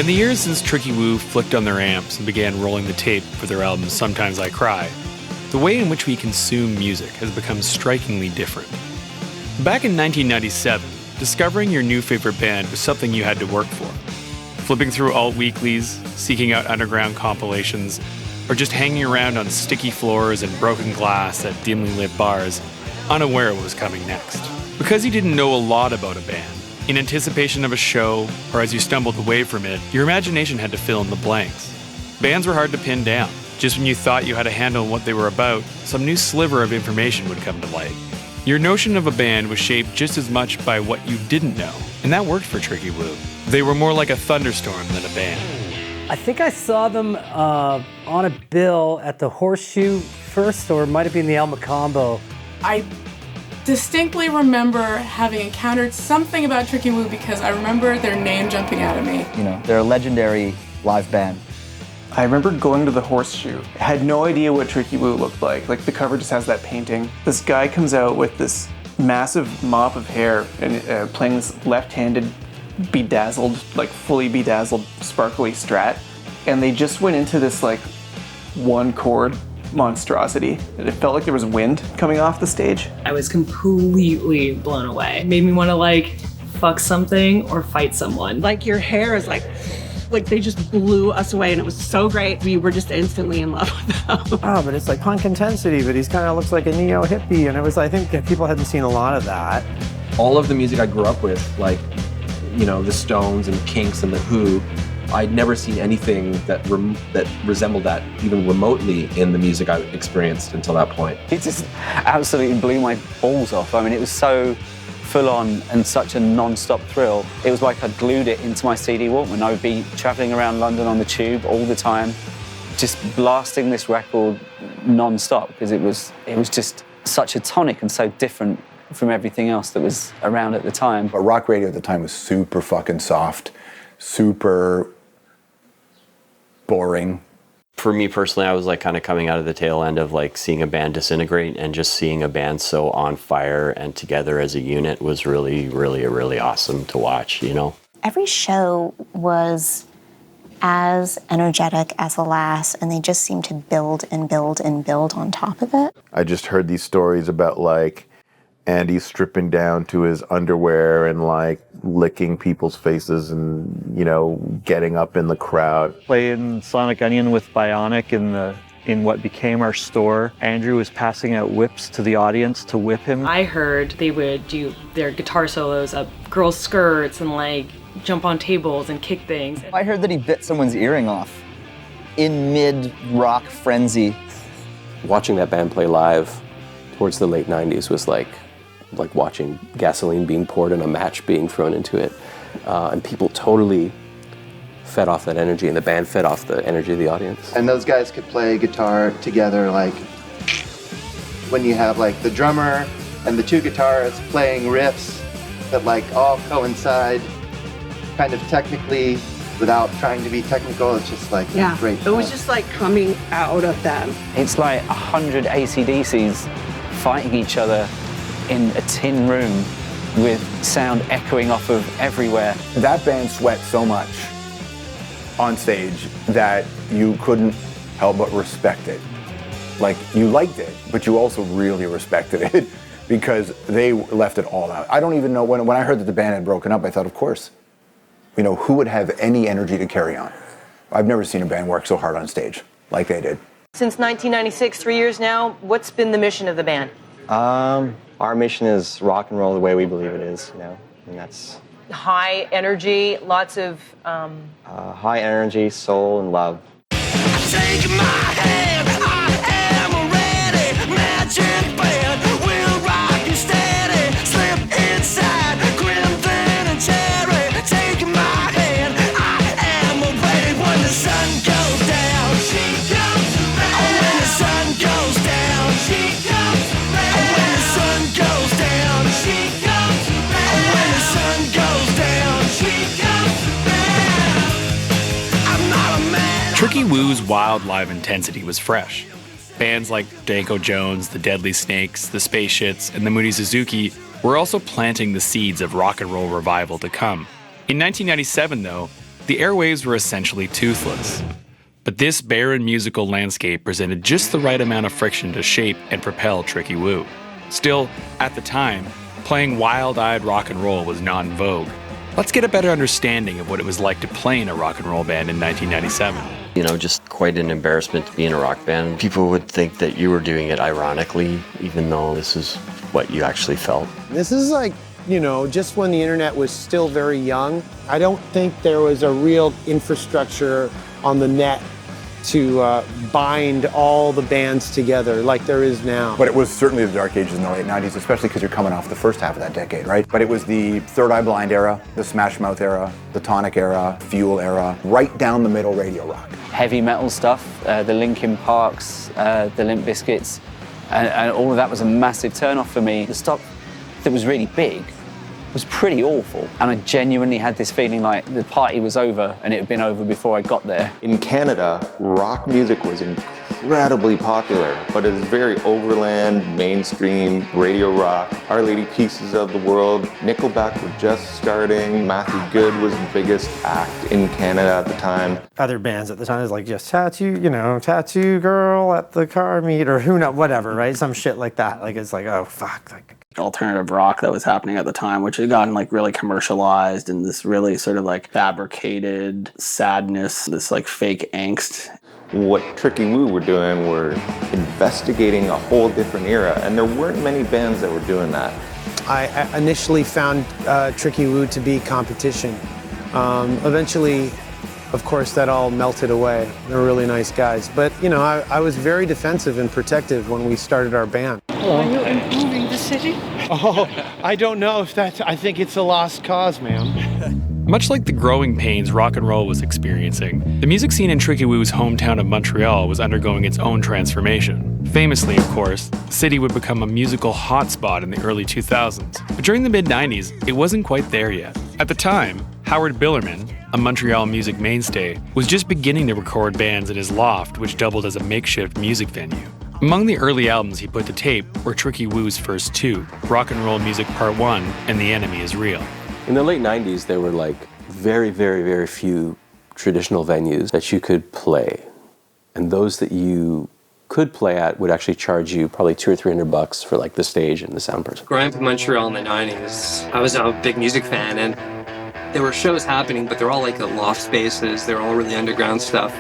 In the years since Tricky Woo flicked on their amps and began rolling the tape for their album Sometimes I Cry, the way in which we consume music has become strikingly different. Back in 1997, discovering your new favorite band was something you had to work for. Flipping through alt weeklies, seeking out underground compilations, or just hanging around on sticky floors and broken glass at dimly lit bars, unaware what was coming next. Because you didn't know a lot about a band, in anticipation of a show, or as you stumbled away from it, your imagination had to fill in the blanks. Bands were hard to pin down. Just when you thought you had a handle on what they were about, some new sliver of information would come to light. Your notion of a band was shaped just as much by what you didn't know, and that worked for Tricky Woo. They were more like a thunderstorm than a band. I think I saw them on a bill at the Horseshoe first, or it might have been the El Macombo. I distinctly remember having encountered something about Tricky Woo because I remember their name jumping out at me. You know, they're a legendary live band. I remember going to the Horseshoe. I had no idea what Tricky Woo looked like. Like, the cover just has that painting. This guy comes out with this massive mop of hair and playing this left-handed, bedazzled, like fully bedazzled, sparkly Strat. And they just went into this like one chord monstrosity. And it felt like there was wind coming off the stage. I was completely blown away. It made me want to like fuck something or fight someone. Like, your hair is like they just blew us away, and it was so great. We were just instantly in love with them. Oh, but it's like punk intensity, but he's kind of looks like a neo-hippie, and it was, I think people hadn't seen a lot of that. All of the music I grew up with, like, you know, the Stones and Kinks and the Who, I'd never seen anything that resembled that even remotely in the music I experienced until that point. It just absolutely blew my balls off. I mean, it was so full on and such a non-stop thrill. It was like I'd glued it into my CD Walkman. I would be traveling around London on the tube all the time, just blasting this record non-stop, because it was just such a tonic and so different from everything else that was around at the time. But rock radio at the time was super fucking soft, super boring. For me personally, I was like kind of coming out of the tail end of like seeing a band disintegrate, and just seeing a band so on fire and together as a unit was really, really, really awesome to watch, you know? Every show was as energetic as the last, and they just seemed to build and build and build on top of it. I just heard these stories about like Andy stripping down to his underwear and like licking people's faces and, you know, getting up in the crowd. Playing Sonic Onion with Bionic in what became our store. Andrew was passing out whips to the audience to whip him. I heard they would do their guitar solos up girls' skirts and like jump on tables and kick things. I heard that he bit someone's earring off in mid-rock frenzy. Watching that band play live towards the late 90s was like watching gasoline being poured and a match being thrown into it. And people totally fed off that energy, and the band fed off the energy of the audience. And those guys could play guitar together, like when you have like the drummer and the two guitarists playing riffs that like all coincide kind of technically without trying to be technical. It's just like great. It was just like coming out of them. It's like 100 AC/DCs fighting each other in a tin room with sound echoing off of everywhere. That band sweat so much on stage that you couldn't help but respect it. Like, you liked it, but you also really respected it because they left it all out. I don't even know, when I heard that the band had broken up, I thought, of course, you know, who would have any energy to carry on? I've never seen a band work so hard on stage like they did. Since 1996, 3 years now, what's been the mission of the band? Our mission is rock and roll the way we believe it is, you know, and that's... High energy, lots of... high energy, soul, and love. Take my hand, I am ready, magic band, we'll rock you steady, slip inside, grim, thin, and cherry. Take my hand, I am ready, when the sun goes down, she comes around. Oh, when the sun goes down, she comes around. Oh, when the sun goes down, she comes around. Oh, when the sun goes down, she comes around. I'm not a man. Tricky Woo's wild live intensity was fresh. Bands like Danko Jones, the Deadly Snakes, the Space Shits, and the Moody Suzuki were also planting the seeds of rock and roll revival to come. In 1997, though, the airwaves were essentially toothless. But this barren musical landscape presented just the right amount of friction to shape and propel Tricky Woo. Still, at the time, playing wild-eyed rock and roll was not in vogue. Let's get a better understanding of what it was like to play in a rock and roll band in 1997. You know, just quite an embarrassment to be in a rock band. People would think that you were doing it ironically, even though this is what you actually felt. This is like, you know, just when the internet was still very young. I don't think there was a real infrastructure on the net to bind all the bands together like there is now. But it was certainly the dark ages in the late 90s, especially because you're coming off the first half of that decade, right? But it was the Third Eye Blind era, the Smash Mouth era, the Tonic era, Fuel era, right down the middle radio rock. Heavy metal stuff, the Linkin Parks, the Limp Bizkits, and all of that was a massive turn-off for me. The stuff that was really big was pretty awful. And I genuinely had this feeling like the party was over and it had been over before I got there. In Canada, rock music was incredibly popular, but it was very overland, mainstream, radio rock. Our Lady Pieces of the World, Nickelback were just starting. Matthew Good was the biggest act in Canada at the time. Other bands at the time was like just Tattoo Girl at the car meet or who knows, whatever, right? Some shit like that. Like it's like, oh fuck, like alternative rock that was happening at the time, which had gotten like really commercialized and this really sort of like fabricated sadness, this like fake angst. What Tricky Woo were doing were investigating a whole different era, and there weren't many bands that were doing that. I initially found Tricky Woo to be competition. Eventually, of course, that all melted away. They're really nice guys. But, you know, I was very defensive and protective when we started our band. Are you improving the city? Oh, I don't know if I think it's a lost cause, ma'am. Much like the growing pains rock and roll was experiencing, the music scene in Tricky Woo's hometown of Montreal was undergoing its own transformation. Famously, of course, the city would become a musical hotspot in the early 2000s. But during the mid-90s, it wasn't quite there yet. At the time, Howard Billerman, a Montreal music mainstay, was just beginning to record bands in his loft, which doubled as a makeshift music venue. Among the early albums he put to tape were Tricky Woo's first two, Rock and Roll Music Part 1 and The Enemy Is Real. In the late 90s, there were like very, very, very few traditional venues that you could play. And those that you could play at would actually charge you probably $200 or $300 for like the stage and the sound person. Growing up in Montreal in the 90s, I was a big music fan, and there were shows happening, but they're all like loft spaces. They're all really underground stuff.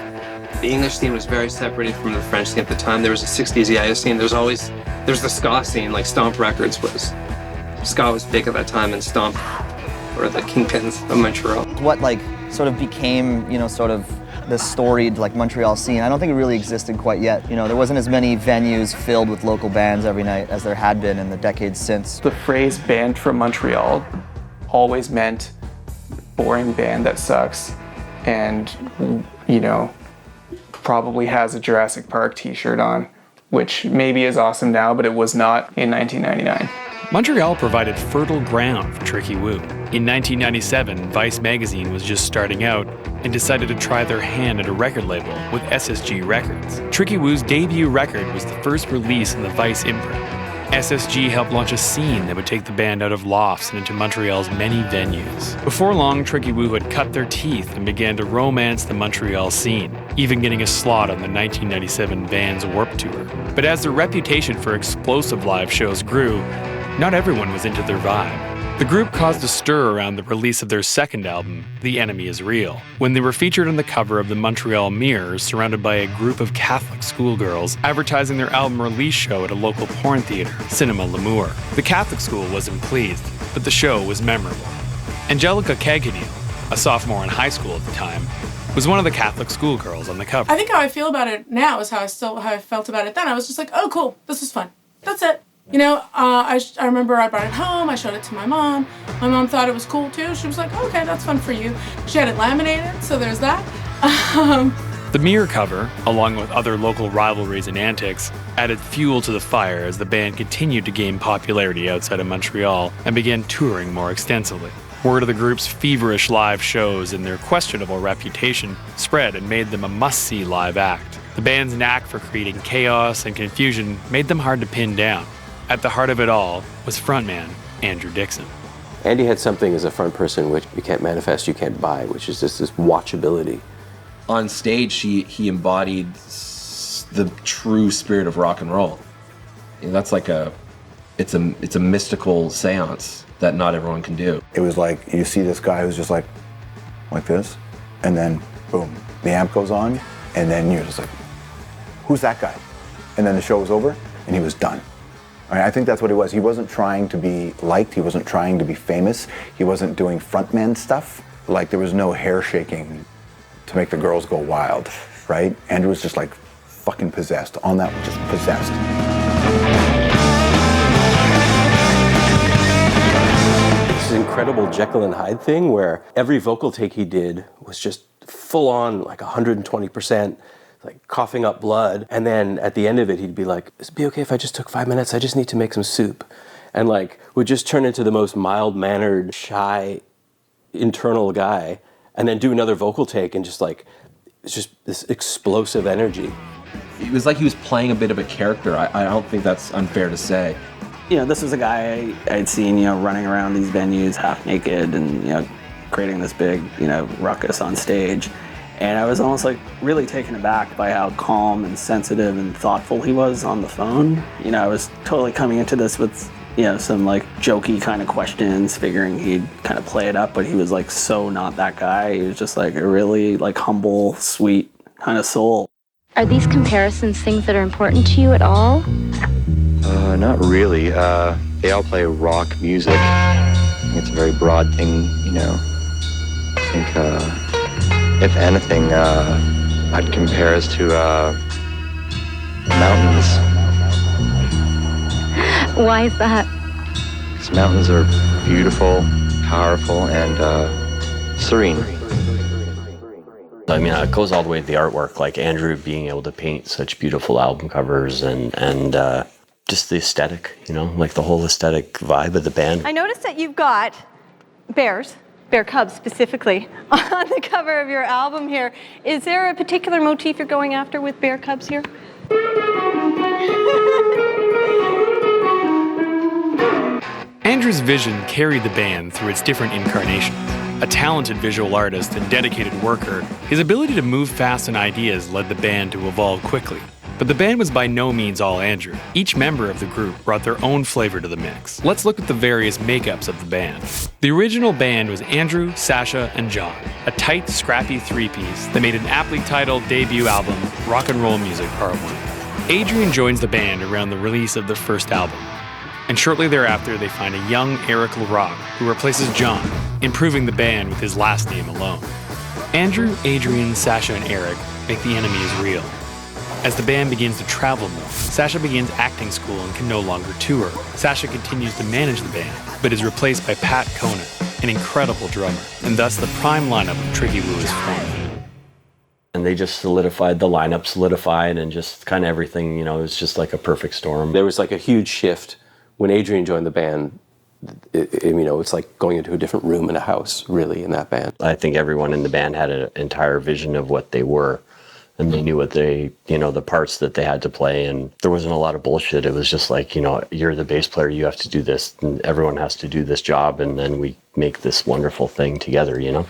The English scene was very separated from the French scene at the time. There was a 60s EIS scene. There's the ska scene, like Stomp Records was. Ska was big at that time, and Stomp were the kingpins of Montreal. What like sort of became, you know, sort of the storied like Montreal scene, I don't think it really existed quite yet. You know, there wasn't as many venues filled with local bands every night as there had been in the decades since. The phrase band from Montreal always meant boring band that sucks and, you know, probably has a Jurassic Park t-shirt on, which maybe is awesome now, but it was not in 1999. Montreal provided fertile ground for Tricky Woo. In 1997, Vice magazine was just starting out and decided to try their hand at a record label with SSG Records. Tricky Woo's debut record was the first release in the Vice imprint. SSG helped launch a scene that would take the band out of lofts and into Montreal's many venues. Before long, Tricky Woo had cut their teeth and began to romance the Montreal scene, even getting a slot on the 1997 Vans Warped Tour. But as their reputation for explosive live shows grew, not everyone was into their vibe. The group caused a stir around the release of their second album, The Enemy Is Real, when they were featured on the cover of the Montreal Mirror surrounded by a group of Catholic schoolgirls advertising their album release show at a local porn theater, Cinema L'Amour. The Catholic school wasn't pleased, but the show was memorable. Angelica Keganil, a sophomore in high school at the time, was one of the Catholic schoolgirls on the cover. I think how I feel about it now is how I felt about it then. I was just like, oh, cool, this is fun. That's it. You know, I remember I brought it home, I showed it to my mom. My mom thought it was cool too. She was like, oh, okay, that's fun for you. She had it laminated, so there's that. The Mirror cover, along with other local rivalries and antics, added fuel to the fire as the band continued to gain popularity outside of Montreal and began touring more extensively. Word of the group's feverish live shows and their questionable reputation spread and made them a must-see live act. The band's knack for creating chaos and confusion made them hard to pin down. At the heart of it all was frontman Andrew Dickson. Andy had something as a front person which you can't manifest, you can't buy, which is just this watchability. On stage, he embodied the true spirit of rock and roll. You know, that's like it's a mystical seance that not everyone can do. It was like you see this guy who's just like this, and then boom, the amp goes on, and then you're just like, who's that guy? And then the show was over, and he was done. I mean, I think that's what it was. He wasn't trying to be liked. He wasn't trying to be famous. He wasn't doing frontman stuff. Like, there was no hair shaking to make the girls go wild, right? Andrew was just like fucking possessed. On that, just possessed. This incredible Jekyll and Hyde thing where every vocal take he did was just full on, like 120%. Like coughing up blood, and then at the end of it he'd be like, "Is it be okay if I just took 5 minutes? I just need to make some soup," and like would just turn into the most mild-mannered, shy, internal guy, and then do another vocal take and just like it's just this explosive energy. It was like he was playing a bit of a character. I don't think that's unfair to say. You know, this was a guy I'd seen, you know, running around these venues half naked and, you know, creating this big, you know, ruckus on stage. And I was almost like really taken aback by how calm and sensitive and thoughtful he was on the phone. You know, I was totally coming into this with, you know, some like jokey kind of questions, figuring he'd kind of play it up, but he was like so not that guy. He was just like a really like humble, sweet kind of soul. Are these comparisons things that are important to you at all? Not really. They all play rock music. I think it's a very broad thing, you know. I think, if anything, I'd compare us to mountains. Why is that? Because mountains are beautiful, powerful, and serene. I mean, it goes all the way to the artwork, like Andrew being able to paint such beautiful album covers and just the aesthetic, you know, like the whole aesthetic vibe of the band. I noticed that you've got bear cubs specifically, on the cover of your album here. Is there a particular motif you're going after with bear cubs here? Andrew's vision carried the band through its different incarnations. A talented visual artist and dedicated worker, his ability to move fast on ideas led the band to evolve quickly. But the band was by no means all Andrew. Each member of the group brought their own flavor to the mix. Let's look at the various makeups of the band. The original band was Andrew, Sasha, and John, a tight, scrappy three-piece that made an aptly titled debut album, Rock and Roll Music Part 1. Adrian joins the band around the release of their first album, and shortly thereafter they find a young Eric Larock who replaces John, improving the band with his last name alone. Andrew, Adrian, Sasha, and Eric make The Enemy Is Real. As the band begins to travel more, Sasha begins acting school and can no longer tour. Sasha continues to manage the band, but is replaced by Pat Conan, an incredible drummer, and thus the prime lineup of Tricky Woo is formed. And they just solidified the lineup, and just kind of everything, you know, it was just like a perfect storm. There was like a huge shift when Adrian joined the band. You know, it's like going into a different room in a house, really, in that band. I think everyone in the band had an entire vision of what they were. And they knew what they, you know, the parts that they had to play, and there wasn't a lot of bullshit. It was just like, you know, you're the bass player, you have to do this, and everyone has to do this job, and then we make this wonderful thing together, you know?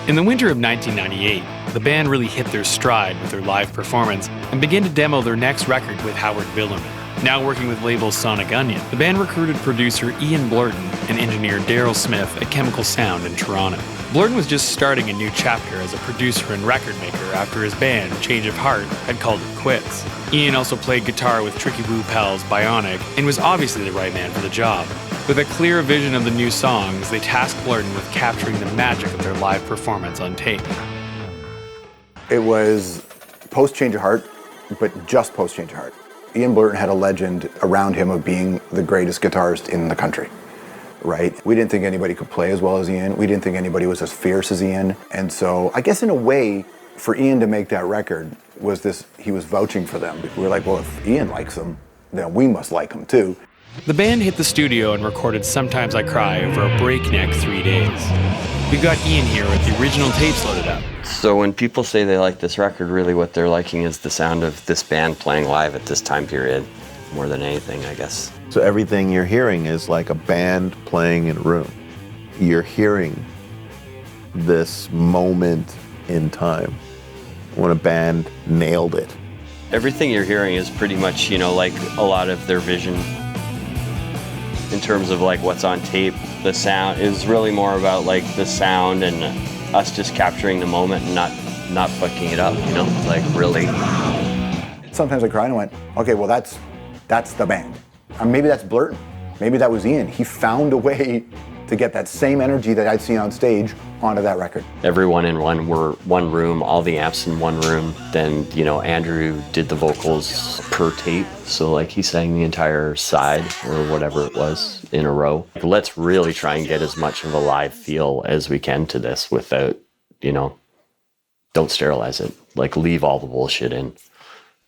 In the winter of 1998, the band really hit their stride with their live performance and began to demo their next record with Howard Billerman. Now working with label Sonic Onion, the band recruited producer Ian Blurton and engineer Daryl Smith at Chemical Sound in Toronto. Blurton was just starting a new chapter as a producer and record maker after his band, Change of Heart, had called it quits. Ian also played guitar with Tricky Woo pals Bionic and was obviously the right man for the job. With a clear vision of the new songs, they tasked Blurton with capturing the magic of their live performance on tape. It was post Change of Heart, but just post Change of Heart. Ian Blurton had a legend around him of being the greatest guitarist in the country, right? We didn't think anybody could play as well as Ian. We didn't think anybody was as fierce as Ian. And so I guess in a way, for Ian to make that record was this, he was vouching for them. We were like, well, if Ian likes them, then we must like them too. The band hit the studio and recorded Sometimes I Cry over a breakneck 3 days. We've got Ian here with the original tapes loaded up. So when people say they like this record, really what they're liking is the sound of this band playing live at this time period, more than anything, I guess. So everything you're hearing is like a band playing in a room. you're hearing this moment in time when a band nailed it. Everything you're hearing is pretty much, you know, like a lot of their vision in terms of like what's on tape. The sound is really more about like the sound and us just capturing the moment and not fucking it up, you know, like really. Sometimes I cried and went, okay, well that's the band. Or maybe that's Blurton. Maybe that was Ian. He found a way to get that same energy that I'd seen on stage onto that record. Everyone in one room, all the amps in one room. Then, you know, Andrew did the vocals per tape. So like he sang the entire side or whatever it was in a row. Let's really try and get as much of a live feel as we can to this without, you know, don't sterilize it. Like leave all the bullshit in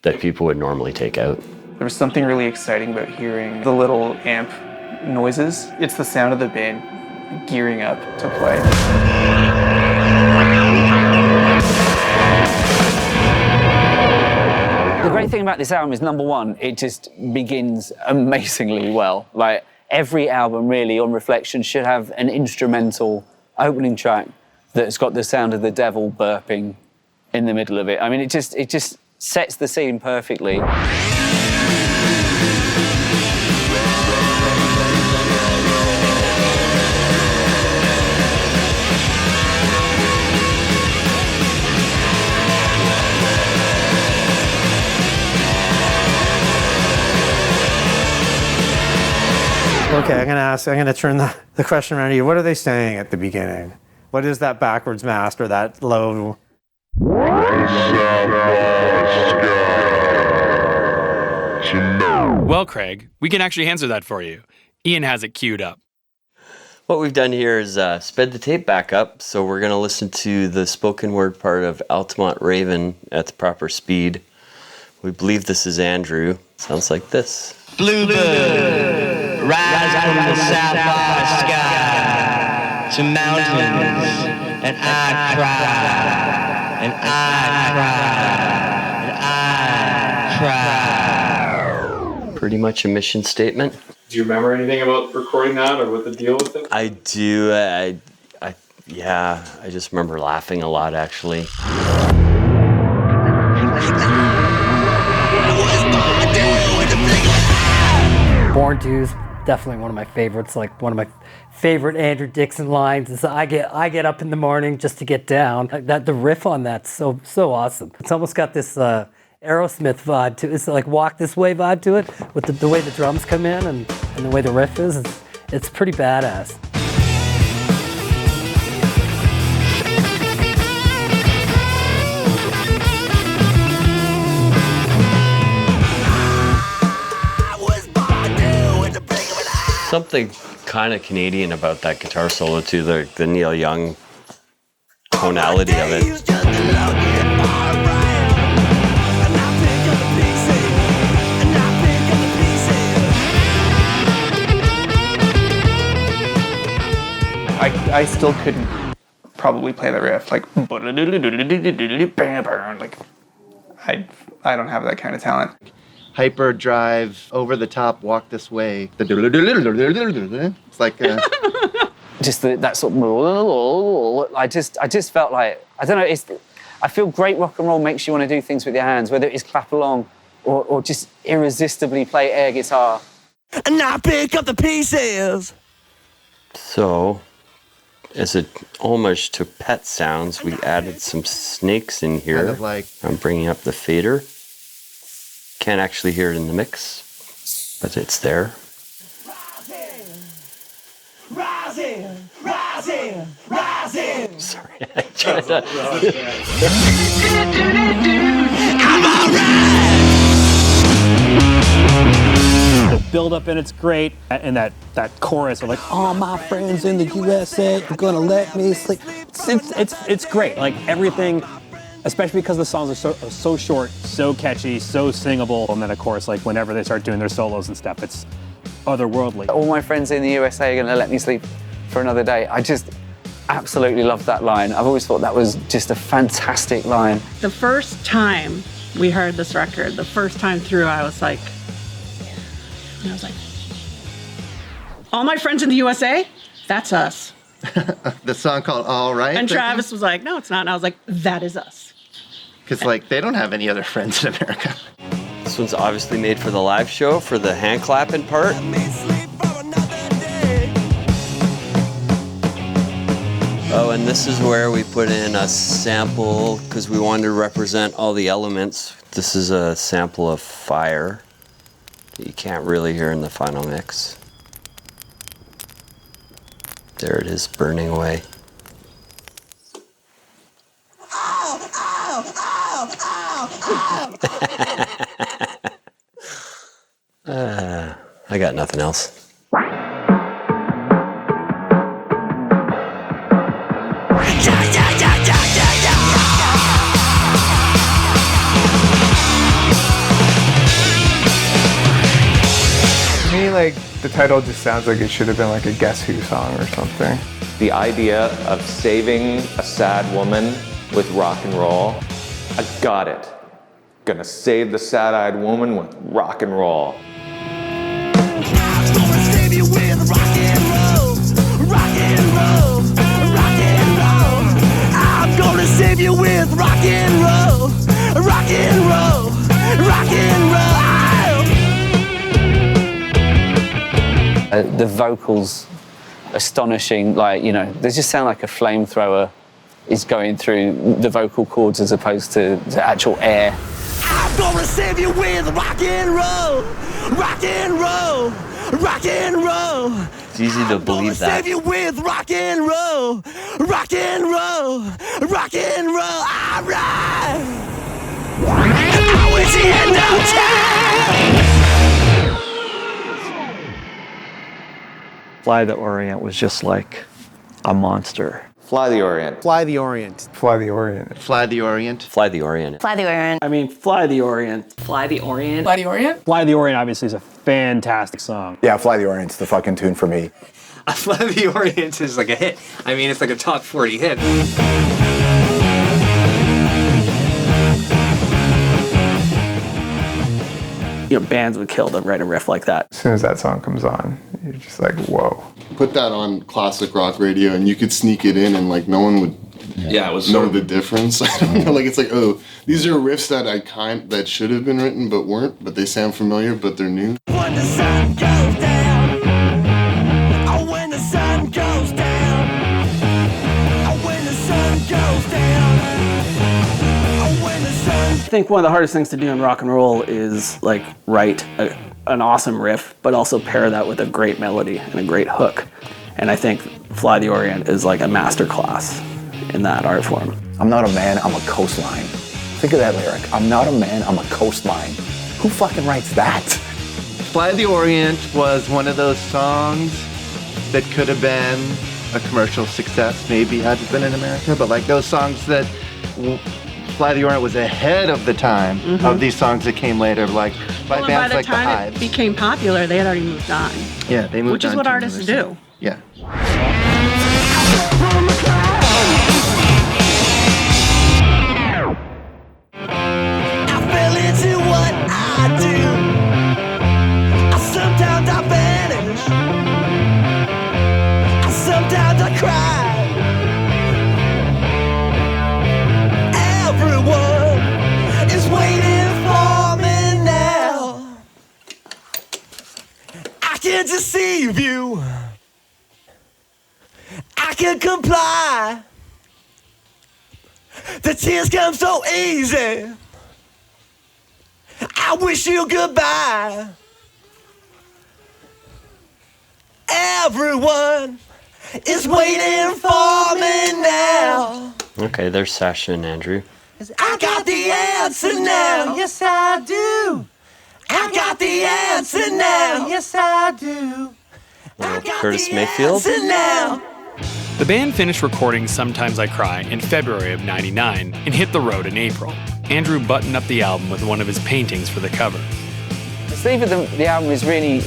that people would normally take out. There was something really exciting about hearing the little amp noises. It's the sound of the band gearing up to play. The great thing about this album is, number one, it just begins amazingly well. Like, every album, really, on reflection, should have an instrumental opening track that's got the sound of the devil burping in the middle of it. I mean, it just sets the scene perfectly. Okay, I'm gonna turn the question around to you. What are they saying at the beginning? What is that backwards mask or that low? Well, Craig, we can actually answer that for you. Ian has it queued up. What we've done here is sped the tape back up, so we're going to listen to the spoken word part of Altamont Raven at the proper speed. We believe this is Andrew. Sounds like this. Bluebird, rise from the sapphire sky to mountains, and I cry, and I cry, and I cry. Pretty much a mission statement. Do you remember anything about recording that or what the deal with it? I do. I just remember laughing a lot, actually. Born To is definitely one of my favorites. Like one of my favorite Andrew Dickson lines is I get up in the morning just to get down. Like that, the riff on that's so awesome. It's almost got this Aerosmith vibe to it. It's like Walk This Way vibe to it with the way the drums come in and the way the riff is. It's pretty badass. Something kind of Canadian about that guitar solo too, the Neil Young tonality of it. I still couldn't probably play the riff like I don't have that kind of talent. Hyperdrive, over the top, Walk This Way. It's like just that sort of. I just felt like, I don't know. I feel great rock and roll makes you want to do things with your hands, whether it is clap along or just irresistibly play air guitar. And I pick up the pieces. So, as an homage to Pet Sounds, we added some snakes in here. Kind of like, I'm bringing up the fader. Can't actually hear it in the mix, but it's there. Rising, rising, rising. Sorry, I tried to. The build up and it's great, and that chorus of like, all my friends in the USA are gonna let me sleep. It's great. Like everything. Especially because the songs are so short, so catchy, so singable. And then, of course, like whenever they start doing their solos and stuff, it's otherworldly. All my friends in the USA are going to let me sleep for another day. I just absolutely love that line. I've always thought that was just a fantastic line. The first time we heard this record, the first time through, I was like, all my friends in the USA, that's us. The song called All Right? And Travis was like, no, it's not. And I was like, that is us. Because, like, they don't have any other friends in America. This one's obviously made for the live show, for the hand clapping part. Oh, and this is where we put in a sample because we wanted to represent all the elements. This is a sample of fire that you can't really hear in the final mix. There it is, burning away. I got nothing else. To me, like, the title just sounds like it should have been like a Guess Who song or something. The idea of saving a sad woman with rock and roll, I got it. Gonna save the sad-eyed woman with rock and roll. Save you with rock and roll, rock and roll, rock and roll. I'm gonna save you with rock and roll, rock and roll, rock and roll. The vocals, astonishing. Like, you know, they just sound like a flamethrower is going through the vocal cords as opposed to the actual air. I'm gonna save you with rock and roll, rock and roll, rock and roll. It's easy to believe that. Save you with rock and roll, rock and roll, rock and roll. All right. I wish you had no time. Fly the Orient was just like a monster. Fly the Orient. Fly the Orient. Fly the Orient. Fly the Orient. Fly the Orient. Fly the Orient. I mean, Fly the Orient. Fly the Orient. Fly the Orient? Fly the Orient obviously is a fantastic song. Yeah, Fly the Orient's the fucking tune for me. Fly the Orient is like a hit. I mean, it's like a top 40 hit. You know, bands would kill to write a riff like that. As soon as that song comes on, you're just like, whoa. Put that on classic rock radio and you could sneak it in and like no one would it was know the difference. I don't know, like it's like, oh, these are riffs that that should have been written but weren't, but they sound familiar, but they're new. When the sun goes down, oh, when the sun goes down, oh, when the sun goes down, oh, when the sun. I think one of the hardest things to do in rock and roll is like write an awesome riff, but also pair that with a great melody and a great hook. And I think Fly the Orient is like a master class in that art form. I'm not a man, I'm a coastline. Think of that lyric. I'm not a man, I'm a coastline. Who fucking writes that? Fly the Orient was one of those songs that could have been a commercial success, maybe had it been in America, but like those songs that Fly the Orient was ahead of the time of these songs that came later, like by bands like the Hives. By the time it became popular, they had already moved on. Yeah, they moved on. Which is what artists do. Yeah. I fell into what I do. Sometimes I vanish. Sometimes I cry. Everyone is waiting for me now. I can deceive you. I can comply. The tears come so easy. I wish you goodbye. Everyone is waiting for me now. Okay, there's Sasha and Andrew. I got the answer now. Yes, I do. I got the answer now. Yes, I do. Curtis Mayfield. Now. The band finished recording Sometimes I Cry in February of '99 and hit the road in April. Andrew buttoned up the album with one of his paintings for the cover. The sleeve of the album is really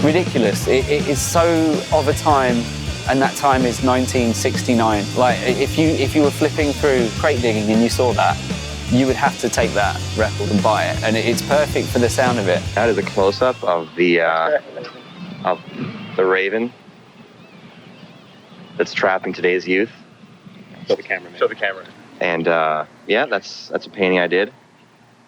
ridiculous. It is so of a time, and that time is 1969. Like, if you were flipping through crate digging and you saw that, you would have to take that record and buy it, and it's perfect for the sound of it. That is a close-up of the Raven. that's trapping today's youth. Show the camera, man. Show the camera. And yeah, that's a painting I did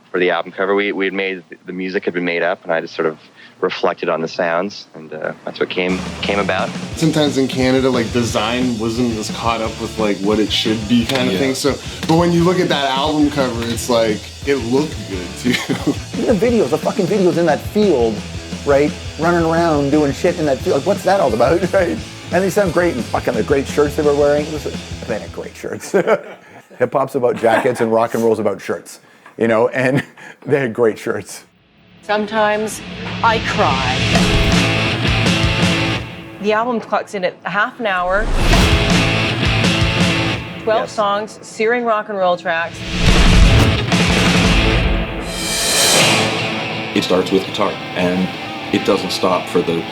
for the album cover. We had made, the music had been made up, and I just sort of reflected on the sounds, and that's what came about. Sometimes in Canada, like, design wasn't as caught up with like what it should be kind of thing. So, but when you look at that album cover, it's like it looked good too. The fucking videos in that field, right? Running around doing shit in that field. Like, what's that all about, right? And they sound great, and fucking the great shirts they were wearing. They had great shirts. Hip hop's about jackets and rock and roll's about shirts, you know, and they had great shirts. Sometimes I cry. The album clocks in at half an hour, 12 songs, searing rock and roll tracks. It starts with guitar, and it doesn't stop for the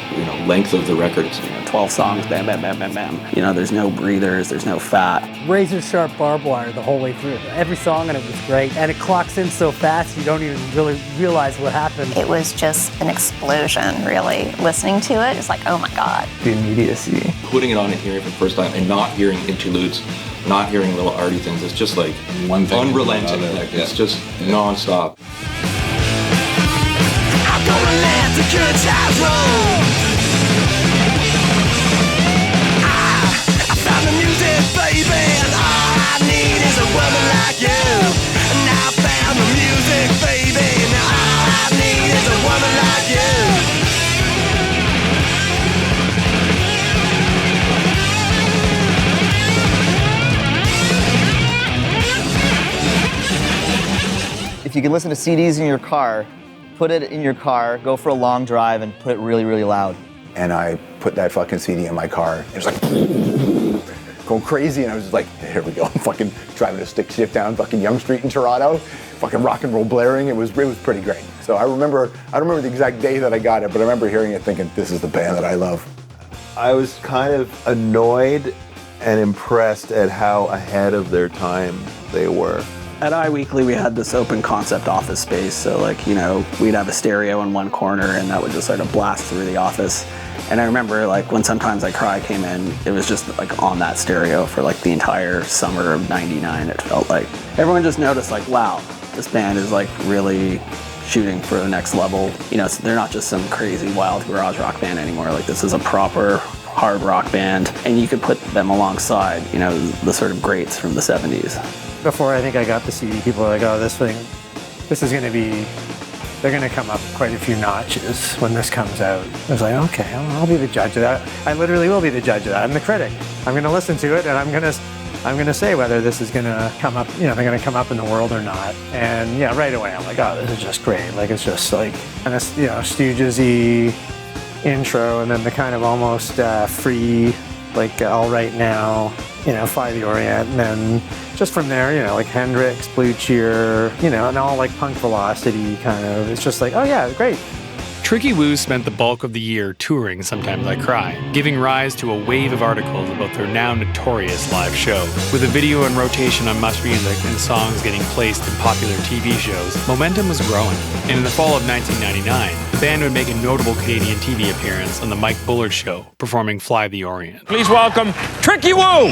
length of the record. It's 12 songs, bam, bam, bam, bam, bam. You know, there's no breathers, there's no fat. Razor sharp barbed wire the whole way through. Every song on it was great, and it clocks in so fast you don't even really realize what happened. It was just an explosion, really. Listening to it, it's like, oh my God. The immediacy. Putting it on and hearing it for the first time, and not hearing interludes, not hearing little arty things. It's just like one thing, unrelenting. Like, it's just nonstop. I'm gonna let the good times roll. I found the music, baby, and all I need is a woman like you. And I found the music, baby, and all I need is a woman like you. If you can listen to CDs in your car, put it in your car, go for a long drive, and put it really, really loud. And I put that fucking CD in my car. It was like going crazy, and I was just like, here we go. I'm fucking driving a stick shift down fucking Yonge Street in Toronto, fucking rock and roll blaring. It was pretty great. So I don't remember the exact day that I got it, but I remember hearing it thinking, this is the band that I love. I was kind of annoyed and impressed at how ahead of their time they were. At iWeekly, we had this open concept office space, so like, you know, we'd have a stereo in one corner and that would just sort of blast through the office. And I remember like when Sometimes I Cry came in, it was just like on that stereo for like the entire summer of '99, it felt like. Everyone just noticed like, wow, this band is like really shooting for the next level. You know, they're not just some crazy wild garage rock band anymore. Like this is a proper hard rock band, and you could put them alongside, you know, the sort of greats from the 70s. Before I think I got the CD, people were like, oh, this is going to be, they're going to come up quite a few notches when this comes out. I was like, okay, I'll be the judge of that. I literally will be the judge of that. I'm the critic. I'm going to listen to it, and I'm going to say whether this is going to come up, you know, they're going to come up in the world or not. And yeah, right away, I'm like, oh, this is just great. Like, it's just like, and this, you know, Stooges-y intro, and then the kind of almost free, like, all right now, you know, Fly the Orient, and then just from there, you know, like Hendrix, Blue Cheer, you know, and all like Punk Velocity kind of. It's just like, oh yeah, great. Tricky Woo spent the bulk of the year touring Sometimes I Cry, giving rise to a wave of articles about their now notorious live show. With a video in rotation on Must Music and songs getting placed in popular TV shows, momentum was growing. And in the fall of 1999, the band would make a notable Canadian TV appearance on The Mike Bullard Show, performing Fly the Orient. Please welcome Tricky Woo!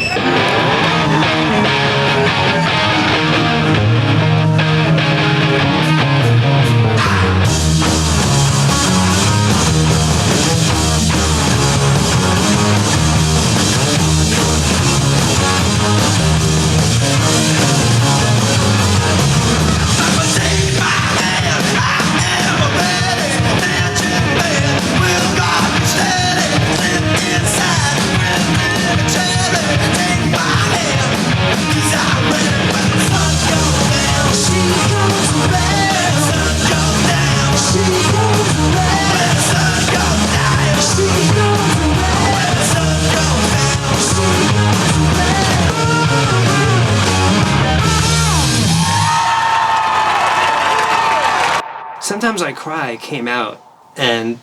Sometimes I Cry came out, and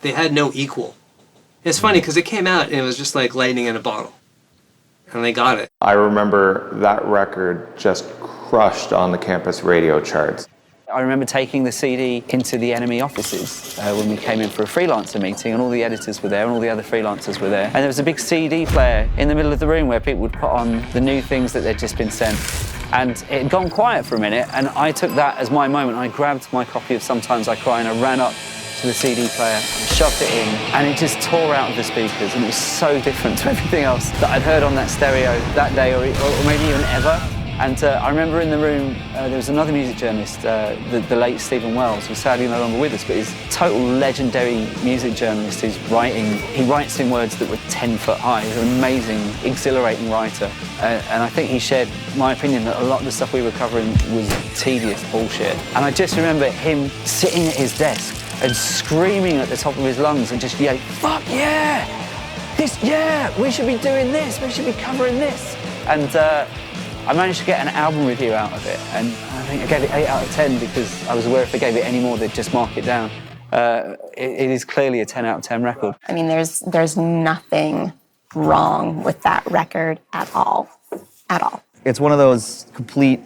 they had no equal. It's funny because it came out and it was just like lightning in a bottle, and they got it. I remember that record just crushed on the campus radio charts. I remember taking the CD into the enemy offices when we came in for a freelancer meeting, and all the editors were there and all the other freelancers were there. And there was a big CD player in the middle of the room where people would put on the new things that they'd just been sent. And it had gone quiet for a minute, and I took that as my moment. I grabbed my copy of Sometimes I Cry and I ran up to the CD player and shoved it in, and it just tore out of the speakers, and it was so different to everything else that I'd heard on that stereo that day or maybe even ever. And I remember in the room, there was another music journalist, the late Stephen Wells, who's sadly no longer with us, but he's a total legendary music journalist who's he writes in words that were 10 foot high. He's an amazing, exhilarating writer. And I think he shared my opinion that a lot of the stuff we were covering was tedious bullshit. And I just remember him sitting at his desk and screaming at the top of his lungs and just yelling, "Fuck yeah! We should be doing this, we should be covering this." And I managed to get an album review out of it, and I think I gave it 8 out of 10 because I was aware if I gave it any more, they'd just mark it down. It is clearly a 10 out of 10 record. I mean, there's nothing wrong with that record at all. At all. It's one of those complete,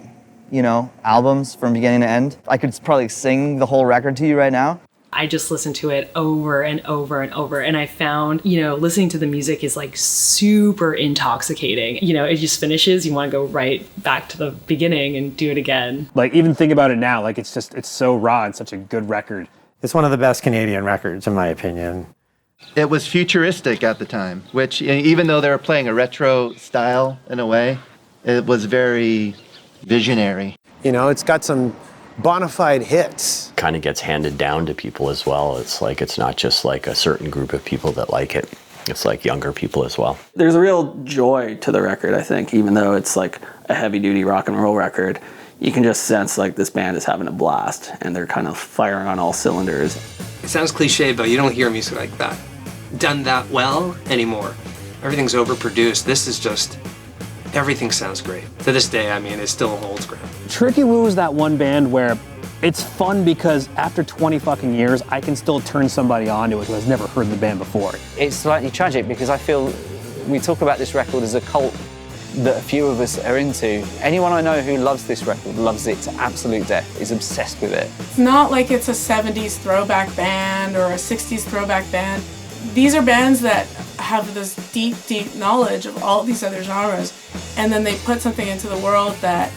albums from beginning to end. I could probably sing the whole record to you right now. I just listened to it over and over and over, and I found, listening to the music is like super intoxicating. It just finishes, you want to go right back to the beginning and do it again. Like, even think about it now, like it's so raw and such a good record. It's one of the best Canadian records, in my opinion. It was futuristic at the time, which even though they were playing a retro style in a way, it was very visionary. It's got some bona fide hits. Kind of gets handed down to people as well. It's like, it's not just like a certain group of people that like it. It's like younger people as well. There's a real joy to the record, I think, even though it's like a heavy-duty rock and roll record. You can just sense like this band is having a blast and they're kind of firing on all cylinders. It sounds cliche, but you don't hear music like that done that well anymore. Everything's overproduced. This is just, everything sounds great. To this day, I mean, it still holds ground. Tricky Woo is that one band where it's fun because after 20 fucking years, I can still turn somebody on to it who has never heard the band before. It's slightly tragic because I feel we talk about this record as a cult that a few of us are into. Anyone I know who loves this record loves it to absolute death, is obsessed with it. It's not like it's a 70s throwback band or a 60s throwback band. These are bands that have this deep, deep knowledge of all these other genres, and then they put something into the world that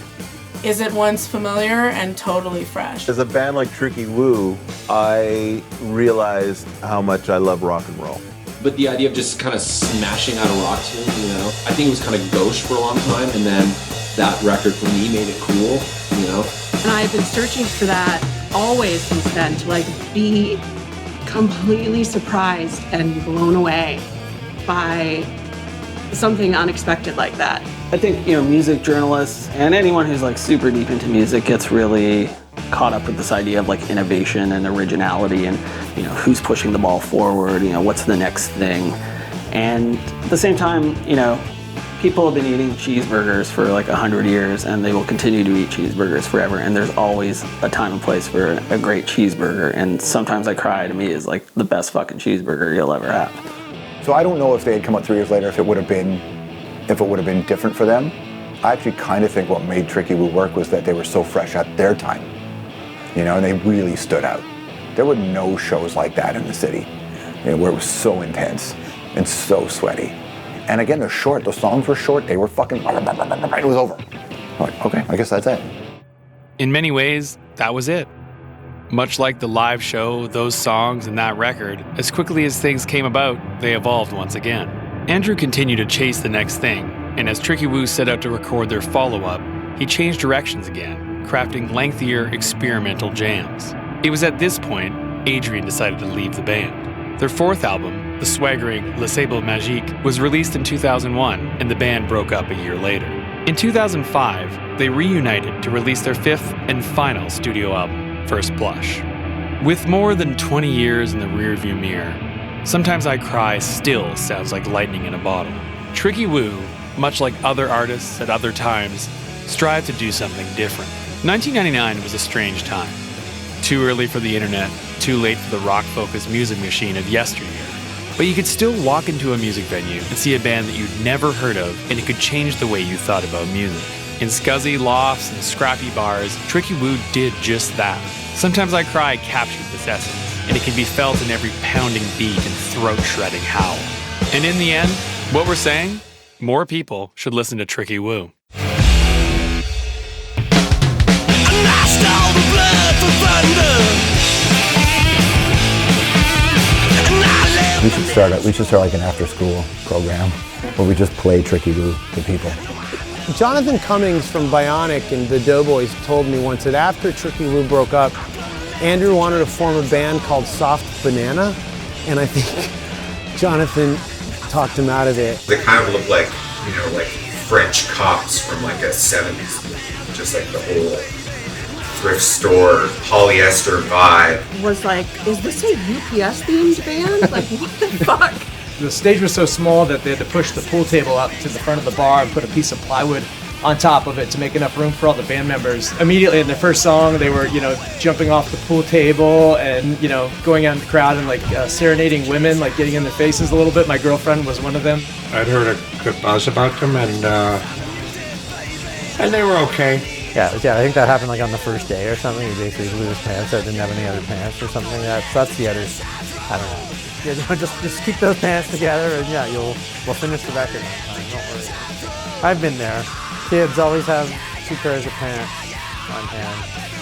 is at once familiar and totally fresh. As a band like Tricky Woo, I realized how much I love rock and roll. But the idea of just kind of smashing out a rock tune, I think it was kind of gauche for a long time, and then that record for me made it cool, And I've been searching for that always since then, to be completely surprised and blown away by something unexpected like that. I think, music journalists and anyone who's super deep into music gets really caught up with this idea of innovation and originality and, who's pushing the ball forward, what's the next thing. And at the same time, people have been eating cheeseburgers for 100 years and they will continue to eat cheeseburgers forever. And there's always a time and place for a great cheeseburger. And Sometimes I Cry to me is the best fucking cheeseburger you'll ever have. So I don't know if they had come out 3 years later, if it would have been different for them. I actually kind of think what made Tricky Woo work was that they were so fresh at their time, and they really stood out. There were no shows like that in the city, where it was so intense and so sweaty. And again, they're short. The songs were short. They were fucking, it was over. I'm like, okay, I guess that's it. In many ways, that was it. Much like the live show, those songs, and that record, as quickly as things came about, they evolved once again. Andrew continued to chase the next thing, and as Tricky Woo set out to record their follow-up, he changed directions again, crafting lengthier, experimental jams. It was at this point, Adrian decided to leave the band. Their fourth album, the swaggering Le Sable Magique, was released in 2001, and the band broke up a year later. In 2005, they reunited to release their fifth and final studio album, First Blush. With more than 20 years in the rearview mirror, Sometimes I Cry still sounds like lightning in a bottle. Tricky Woo, much like other artists at other times, strive to do something different. 1999 was a strange time. Too early for the internet, too late for the rock-focused music machine of yesteryear. But you could still walk into a music venue and see a band that you'd never heard of, and it could change the way you thought about music. In scuzzy lofts and scrappy bars, Tricky Woo did just that. Sometimes I Cry captured this essence, and it can be felt in every pounding beat and throat-shredding howl. And in the end, what we're saying? More people should listen to Tricky Woo. We should start like an after-school program where we just play Tricky Woo to people. Jonathan Cummings from Bionic and the Doughboys told me once that after Tricky Woo broke up, Andrew wanted to form a band called Soft Banana, and I think Jonathan talked him out of it. They kind of look like, you know, like French cops from like a 70s movie, just like the whole thrift store polyester vibe. Was like, is this a UPS themed band? Like, what the fuck? The stage was so small that they had to push the pool table out to the front of the bar and put a piece of plywood on top of it to make enough room for all the band members. Immediately in their first song, they were, you know, jumping off the pool table and, you know, going out in the crowd and like serenading women, like getting in their faces a little bit. My girlfriend was one of them. I'd heard a good buzz about them, and they were okay. Yeah, I think that happened like on the first day or something. He basically blew his pants out, didn't have any other pants or something. That's the other, I don't know. Yeah, just keep those pants together, and yeah, we'll finish the record on time. Don't worry. I've been there. Kids always have 2 pairs of pants on hand.